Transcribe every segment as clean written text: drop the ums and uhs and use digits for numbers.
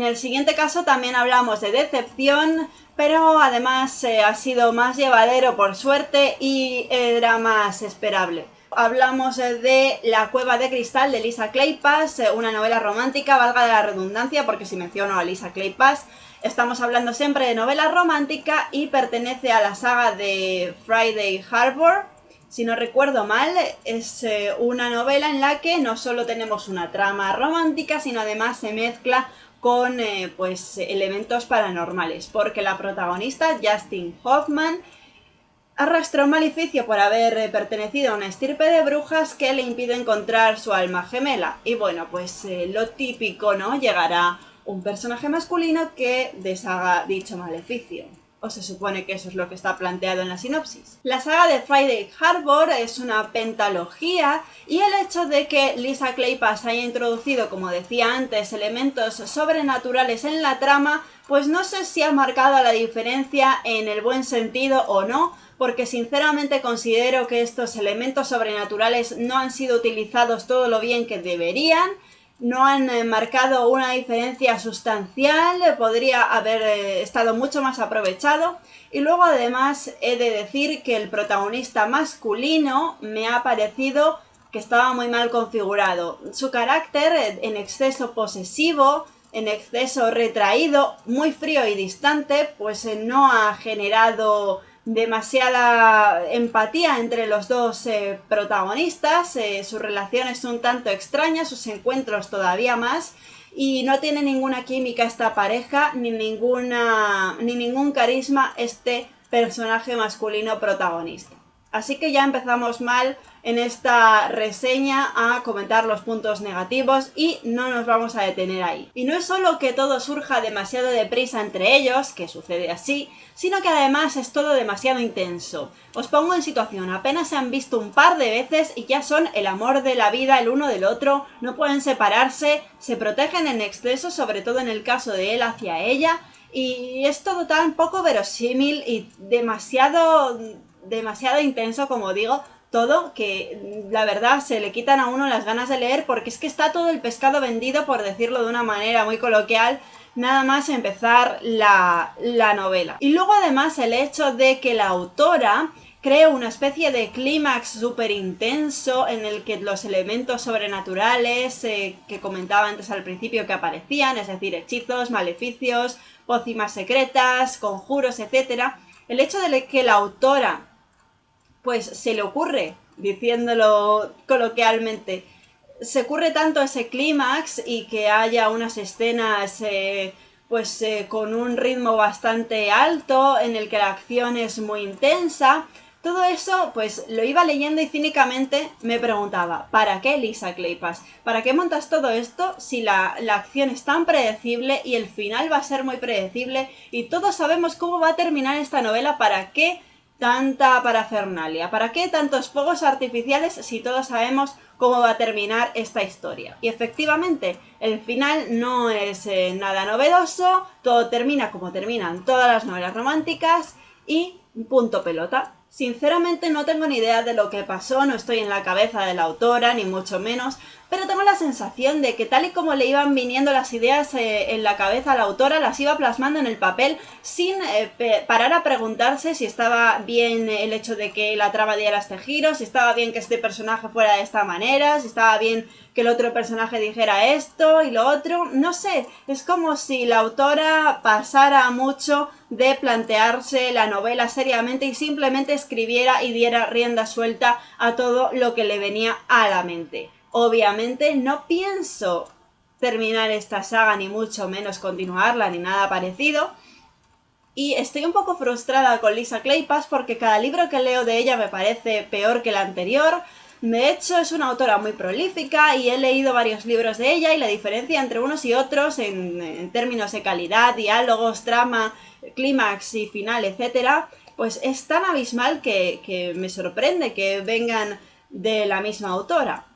En el siguiente caso también hablamos de decepción, pero además ha sido más llevadero por suerte y era más esperable. Hablamos de La cueva de cristal de Lisa Kleypas, una novela romántica, valga la redundancia, porque si menciono a Lisa Kleypas, estamos hablando siempre de novela romántica y pertenece a la saga de Friday Harbor. Si no recuerdo mal, es una novela en la que no solo tenemos una trama romántica, sino además se mezcla con elementos paranormales, porque la protagonista, Justin Hoffman, arrastra un maleficio por haber pertenecido a una estirpe de brujas que le impide encontrar su alma gemela. Y bueno, pues lo típico, ¿no? Llegará un personaje masculino que deshaga dicho maleficio. O se supone que eso es lo que está planteado en la sinopsis. La saga de Friday Harbor es una pentalogía y el hecho de que Lisa Kleypas haya introducido, como decía antes, elementos sobrenaturales en la trama, pues no sé si ha marcado la diferencia en el buen sentido o no, porque sinceramente considero que estos elementos sobrenaturales no han sido utilizados todo lo bien que deberían, no han marcado una diferencia sustancial, podría haber estado mucho más aprovechado. Y luego además he de decir que el protagonista masculino me ha parecido que estaba muy mal configurado. Su carácter en exceso posesivo, en exceso retraído, muy frío y distante, pues no ha generado demasiada empatía entre los dos protagonistas. Su relación es un tanto extraña, sus encuentros todavía más, y no tiene ninguna química esta pareja, ni ningún carisma este personaje masculino protagonista. Así que ya empezamos mal en esta reseña a comentar los puntos negativos y no nos vamos a detener ahí. Y no es solo que todo surja demasiado deprisa entre ellos, que sucede así, sino que además es todo demasiado intenso. Os pongo en situación, apenas se han visto un par de veces y ya son el amor de la vida el uno del otro, no pueden separarse, se protegen en exceso, sobre todo en el caso de él hacia ella, y es todo tan poco verosímil y demasiado intenso, como digo, todo, que la verdad se le quitan a uno las ganas de leer, porque es que está todo el pescado vendido, por decirlo de una manera muy coloquial, nada más empezar la novela. Y luego además el hecho de que la autora cree una especie de clímax súper intenso en el que los elementos sobrenaturales que comentaba antes al principio que aparecían, es decir, hechizos, maleficios, pócimas secretas, conjuros, etc. El hecho de que la autora pues se le ocurre, diciéndolo coloquialmente, se ocurre tanto ese clímax y que haya unas escenas con un ritmo bastante alto en el que la acción es muy intensa. Todo eso, pues lo iba leyendo y cínicamente me preguntaba, ¿para qué, Lisa Kleypas? ¿Para qué montas todo esto si la acción es tan predecible y el final va a ser muy predecible y todos sabemos cómo va a terminar esta novela? ¿Para qué tanta parafernalia? ¿Para qué tantos fuegos artificiales si todos sabemos cómo va a terminar esta historia? Y efectivamente, el final no es nada novedoso, todo termina como terminan todas las novelas románticas y punto pelota. Sinceramente no tengo ni idea de lo que pasó, no estoy en la cabeza de la autora, ni mucho menos, pero tengo la sensación de que tal y como le iban viniendo las ideas en la cabeza a la autora, las iba plasmando en el papel sin parar a preguntarse si estaba bien el hecho de que la trama diera este giro, si estaba bien que este personaje fuera de esta manera, si estaba bien que el otro personaje dijera esto y lo otro. No sé, es como si la autora pasara mucho de plantearse la novela seriamente y simplemente escribiera y diera rienda suelta a todo lo que le venía a la mente. Obviamente no pienso terminar esta saga, ni mucho menos continuarla, ni nada parecido. Y estoy un poco frustrada con Lisa Kleypas porque cada libro que leo de ella me parece peor que el anterior. De hecho, es una autora muy prolífica y he leído varios libros de ella y la diferencia entre unos y otros en términos de calidad, diálogos, trama, clímax y final, etc., pues es tan abismal que me sorprende que vengan de la misma autora.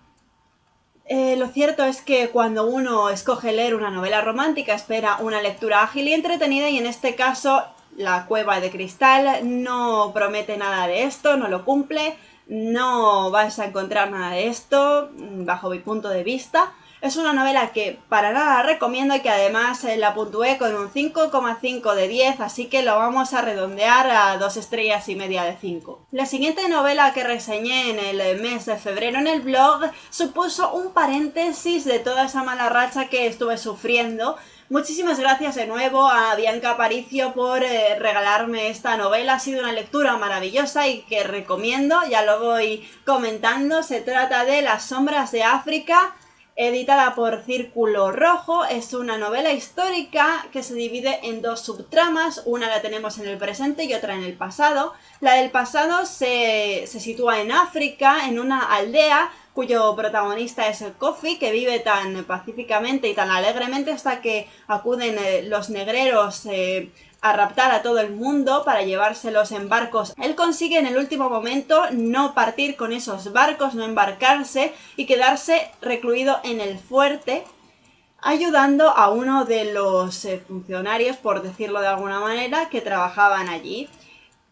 Lo cierto es que cuando uno escoge leer una novela romántica espera una lectura ágil y entretenida, y en este caso La cueva de cristal no promete nada de esto, no lo cumple, no vas a encontrar nada de esto bajo mi punto de vista. Es una novela que para nada recomiendo y que además la puntué con un 5,5 de 10, así que lo vamos a redondear a 2 estrellas y media de 5. La siguiente novela que reseñé en el mes de febrero en el blog supuso un paréntesis de toda esa mala racha que estuve sufriendo. Muchísimas gracias de nuevo a Bianca Aparicio por regalarme esta novela. Ha sido una lectura maravillosa y que recomiendo, ya lo voy comentando. Se trata de Las sombras de África, editada por Círculo Rojo. Es una novela histórica que se divide en dos subtramas. Una la tenemos en el presente y otra en el pasado. La del pasado se sitúa en África, en una aldea cuyo protagonista es el Kofi, que vive tan pacíficamente y tan alegremente hasta que acuden los negreros a raptar a todo el mundo para llevárselos en barcos. Él consigue en el último momento no partir con esos barcos, no embarcarse y quedarse recluido en el fuerte, ayudando a uno de los funcionarios, por decirlo de alguna manera, que trabajaban allí.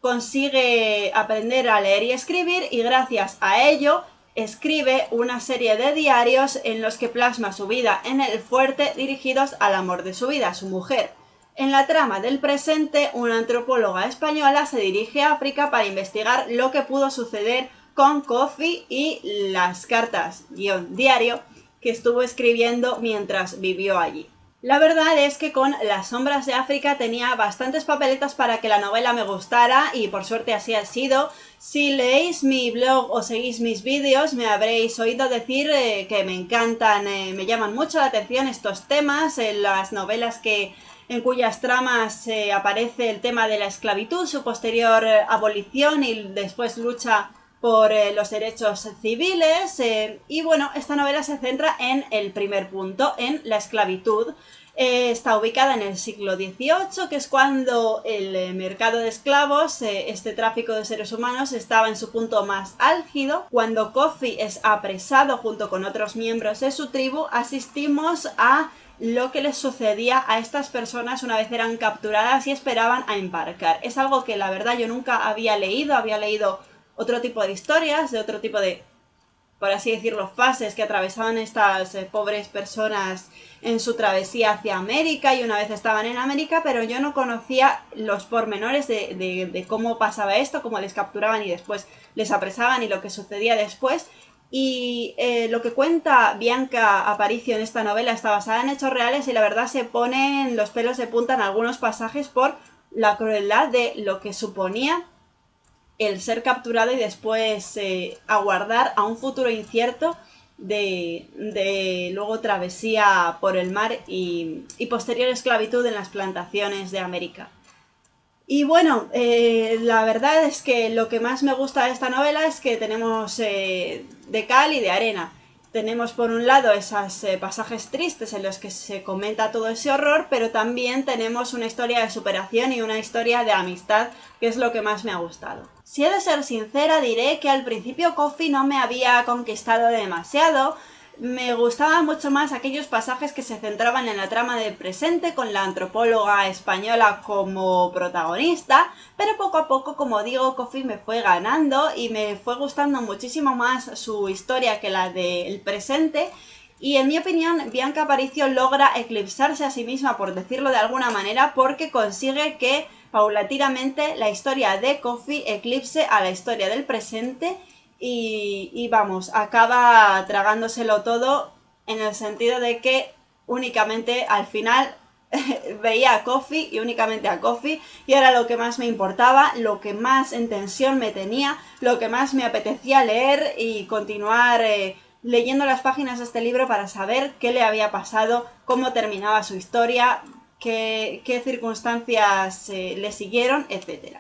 Consigue aprender a leer y escribir y gracias a ello escribe una serie de diarios en los que plasma su vida en el fuerte dirigidos al amor de su vida, su mujer. En la trama del presente, una antropóloga española se dirige a África para investigar lo que pudo suceder con Kofi y las cartas-diario que estuvo escribiendo mientras vivió allí. La verdad es que con Las sombras de África tenía bastantes papeletas para que la novela me gustara y por suerte así ha sido. Si leéis mi blog o seguís mis vídeos me habréis oído decir que me encantan, me llaman mucho la atención estos temas, las novelas en cuyas tramas aparece el tema de la esclavitud, su posterior abolición y después lucha por los derechos civiles. Y bueno, esta novela se centra en el primer punto, en la esclavitud. Está ubicada en el siglo XVIII, que es cuando el mercado de esclavos, este tráfico de seres humanos, estaba en su punto más álgido. Cuando Kofi es apresado junto con otros miembros de su tribu, asistimos a lo que les sucedía a estas personas una vez eran capturadas y esperaban a embarcar. Es algo que la verdad yo nunca había leído otro tipo de historias, de otro tipo de, por así decirlo, fases que atravesaban estas pobres personas en su travesía hacia América y una vez estaban en América, pero yo no conocía los pormenores de cómo pasaba esto, cómo les capturaban y después les apresaban y lo que sucedía después. Y lo que cuenta Bianca Aparicio en esta novela está basada en hechos reales y la verdad se ponen los pelos de punta en algunos pasajes por la crueldad de lo que suponía el ser capturado y después aguardar a un futuro incierto de luego travesía por el mar y posterior esclavitud en las plantaciones de América. Y bueno, la verdad es que lo que más me gusta de esta novela es que tenemos de cal y de arena. Tenemos por un lado esos pasajes tristes en los que se comenta todo ese horror, pero también tenemos una historia de superación y una historia de amistad, que es lo que más me ha gustado. Si he de ser sincera, diré que al principio Kofi no me había conquistado demasiado. Me gustaban mucho más aquellos pasajes que se centraban en la trama del presente con la antropóloga española como protagonista, pero poco a poco, como digo, Kofi me fue ganando y me fue gustando muchísimo más su historia que la del presente. Y en mi opinión, Bianca Aparicio logra eclipsarse a sí misma, por decirlo de alguna manera, porque consigue que paulatinamente la historia de Kofi eclipse a la historia del presente y vamos, acaba tragándoselo todo en el sentido de que únicamente al final veía a Kofi y únicamente a Kofi y era lo que más me importaba, lo que más en tensión me tenía, lo que más me apetecía leer y continuar leyendo las páginas de este libro para saber qué le había pasado, cómo terminaba su historia, qué circunstancias le siguieron, etc.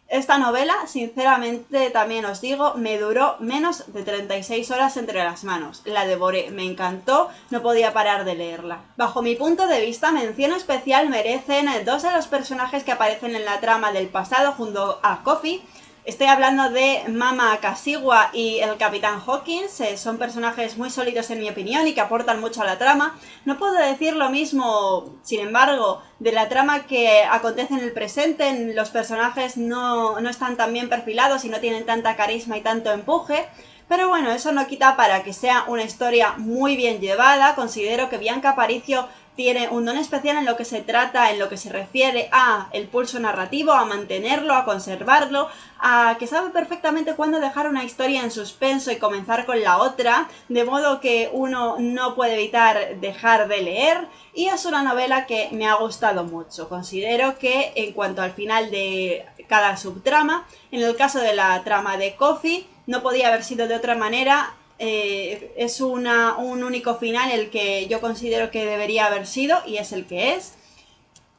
Esta novela, sinceramente también os digo, me duró menos de 36 horas entre las manos. La devoré, me encantó, no podía parar de leerla. Bajo mi punto de vista, mención especial merecen dos de los personajes que aparecen en la trama del pasado junto a Kofi. Estoy hablando de Mama Kasiwa y el Capitán Hawkins. Son personajes muy sólidos en mi opinión y que aportan mucho a la trama. No puedo decir lo mismo, sin embargo, de la trama que acontece en el presente. Los personajes no están tan bien perfilados y no tienen tanta carisma y tanto empuje. Pero bueno, eso no quita para que sea una historia muy bien llevada. Considero que Bianca Aparicio tiene un don especial en lo que se trata, en lo que se refiere a el pulso narrativo, a mantenerlo, a conservarlo, a que sabe perfectamente cuándo dejar una historia en suspenso y comenzar con la otra, de modo que uno no puede evitar dejar de leer, y es una novela que me ha gustado mucho. Considero que en cuanto al final de cada subtrama, en el caso de la trama de Coffee, no podía haber sido de otra manera. Es un único final el que yo considero que debería haber sido y es el que es.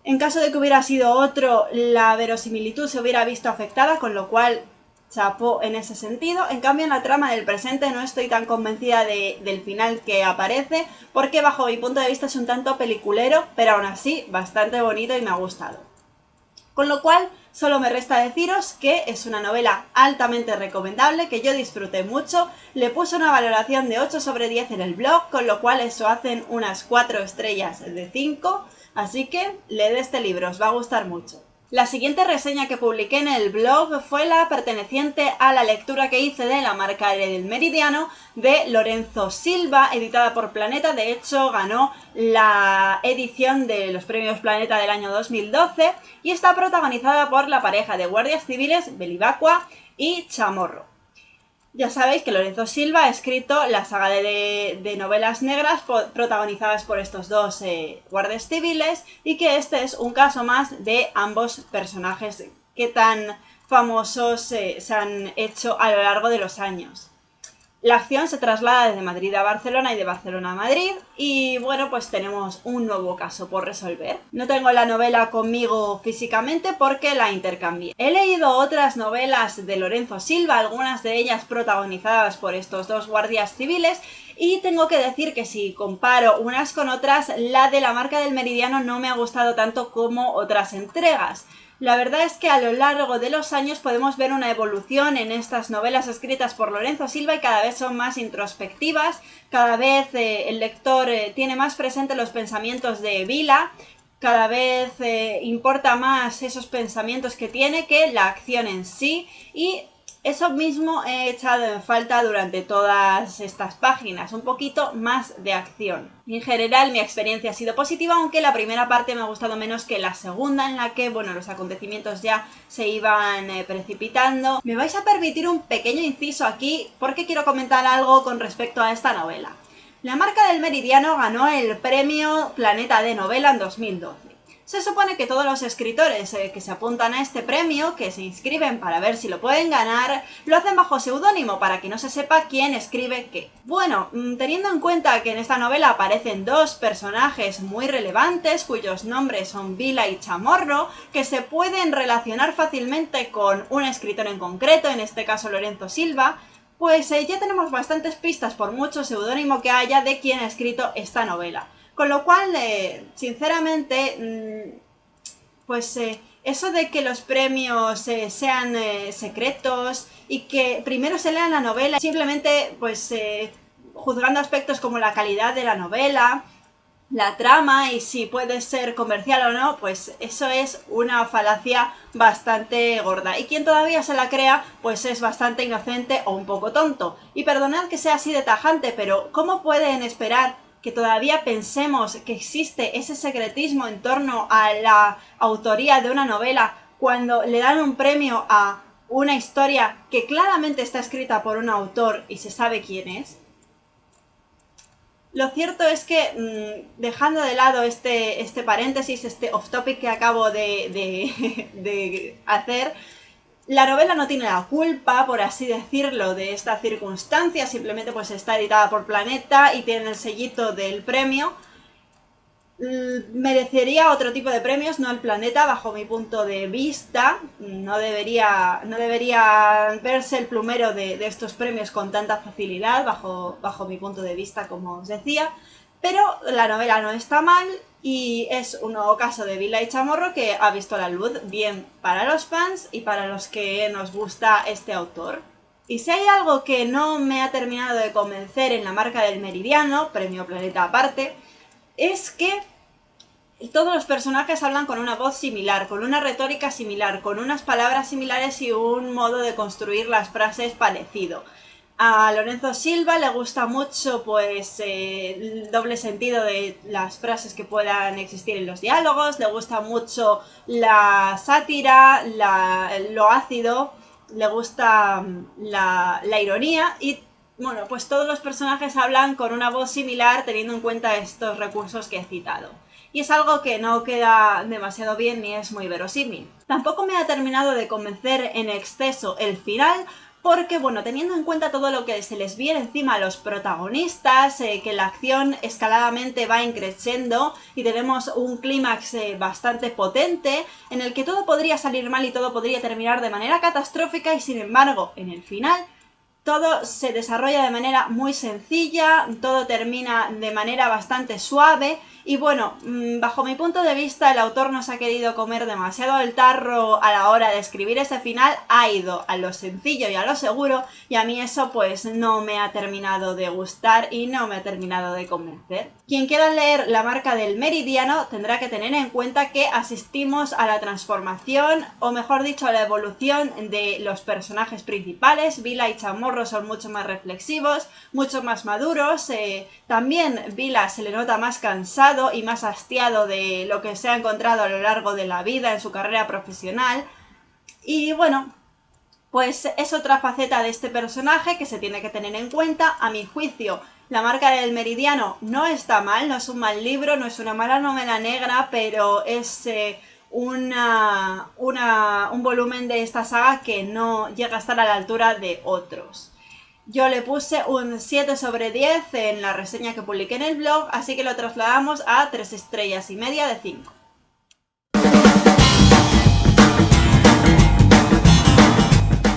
En caso de que hubiera sido otro, la verosimilitud se hubiera visto afectada, con lo cual chapó en ese sentido. En cambio, en la trama del presente no estoy tan convencida del final que aparece, porque bajo mi punto de vista es un tanto peliculero, pero aún así bastante bonito y me ha gustado. Con lo cual, solo me resta deciros que es una novela altamente recomendable, que yo disfruté mucho, le puse una valoración de 8 sobre 10 en el blog, con lo cual eso hacen unas 4 estrellas de 5, así que leed este libro, os va a gustar mucho. La siguiente reseña que publiqué en el blog fue la perteneciente a la lectura que hice de La marca del meridiano de Lorenzo Silva, editada por Planeta. De hecho, ganó la edición de los premios Planeta del año 2012 y está protagonizada por la pareja de guardias civiles Belibacua y Chamorro. Ya sabéis que Lorenzo Silva ha escrito la saga de novelas negras protagonizadas por estos dos guardias civiles, y que este es un caso más de ambos personajes que tan famosos se han hecho a lo largo de los años. La acción se traslada desde Madrid a Barcelona y de Barcelona a Madrid, y bueno, pues tenemos un nuevo caso por resolver. No tengo la novela conmigo físicamente porque la intercambié. He leído otras novelas de Lorenzo Silva, algunas de ellas protagonizadas por estos dos guardias civiles, y tengo que decir que si comparo unas con otras, la de La marca del meridiano no me ha gustado tanto como otras entregas. La verdad es que a lo largo de los años podemos ver una evolución en estas novelas escritas por Lorenzo Silva, y cada vez son más introspectivas, cada vez el lector tiene más presente los pensamientos de Vila, cada vez importa más esos pensamientos que tiene que la acción en sí, y eso mismo he echado en falta durante todas estas páginas, un poquito más de acción. En general mi experiencia ha sido positiva, aunque la primera parte me ha gustado menos que la segunda, en la que, bueno, los acontecimientos ya se iban precipitando. Me vais a permitir un pequeño inciso aquí porque quiero comentar algo con respecto a esta novela. La marca del meridiano ganó el premio Planeta de Novela en 2012. Se supone que todos los escritores que se apuntan a este premio, que se inscriben para ver si lo pueden ganar, lo hacen bajo seudónimo para que no se sepa quién escribe qué. Bueno, teniendo en cuenta que en esta novela aparecen dos personajes muy relevantes, cuyos nombres son Vila y Chamorro, que se pueden relacionar fácilmente con un escritor en concreto, en este caso Lorenzo Silva, pues ya tenemos bastantes pistas, por mucho seudónimo que haya, de quién ha escrito esta novela. Con lo cual, sinceramente, pues eso de que los premios sean secretos y que primero se lean la novela, simplemente pues juzgando aspectos como la calidad de la novela, la trama y si puede ser comercial o no, pues eso es una falacia bastante gorda. Y quien todavía se la crea, pues es bastante inocente o un poco tonto. Y perdonad que sea así de tajante, pero ¿cómo pueden esperar que todavía pensemos que existe ese secretismo en torno a la autoría de una novela cuando le dan un premio a una historia que claramente está escrita por un autor y se sabe quién es? Lo cierto es que, dejando de lado este paréntesis, este off-topic que acabo de hacer, la novela no tiene la culpa, por así decirlo, de esta circunstancia, simplemente pues está editada por Planeta y tiene el sellito del premio. Merecería otro tipo de premios, no el Planeta, bajo mi punto de vista. No debería verse el plumero de estos premios con tanta facilidad, bajo mi punto de vista, como os decía. Pero la novela no está mal y es un nuevo caso de Vila y Chamorro que ha visto la luz, bien para los fans y para los que nos gusta este autor. Y si hay algo que no me ha terminado de convencer en La marca del meridiano, premio Planeta aparte, es que todos los personajes hablan con una voz similar, con una retórica similar, con unas palabras similares y un modo de construir las frases parecido. A Lorenzo Silva le gusta mucho pues el doble sentido de las frases que puedan existir en los diálogos, le gusta mucho la sátira, lo ácido, le gusta la ironía y bueno, pues todos los personajes hablan con una voz similar teniendo en cuenta estos recursos que he citado. Y es algo que no queda demasiado bien ni es muy verosímil. Tampoco me ha terminado de convencer en exceso el final, porque, bueno, teniendo en cuenta todo lo que se les viene encima a los protagonistas, que la acción escaladamente va increciendo y tenemos un clímax bastante potente en el que todo podría salir mal y todo podría terminar de manera catastrófica y sin embargo, en el final todo se desarrolla de manera muy sencilla, todo termina de manera bastante suave y bueno, bajo mi punto de vista el autor no se ha querido comer demasiado el tarro a la hora de escribir ese final, ha ido a lo sencillo y a lo seguro y a mí eso pues no me ha terminado de gustar y no me ha terminado de convencer. Quien quiera leer La marca del meridiano tendrá que tener en cuenta que asistimos a la transformación o mejor dicho a la evolución de los personajes principales. Vila y Chamorro son mucho más reflexivos, mucho más maduros, también Vila se le nota más cansado y más hastiado de lo que se ha encontrado a lo largo de la vida en su carrera profesional y bueno, pues es otra faceta de este personaje que se tiene que tener en cuenta. A mi juicio, La marca del meridiano no está mal, no es un mal libro, no es una mala novela negra, pero es un volumen de esta saga que no llega a estar a la altura de otros. Yo le puse un 7/10 en la reseña que publiqué en el blog, así que lo trasladamos a 3,5 estrellas de 5.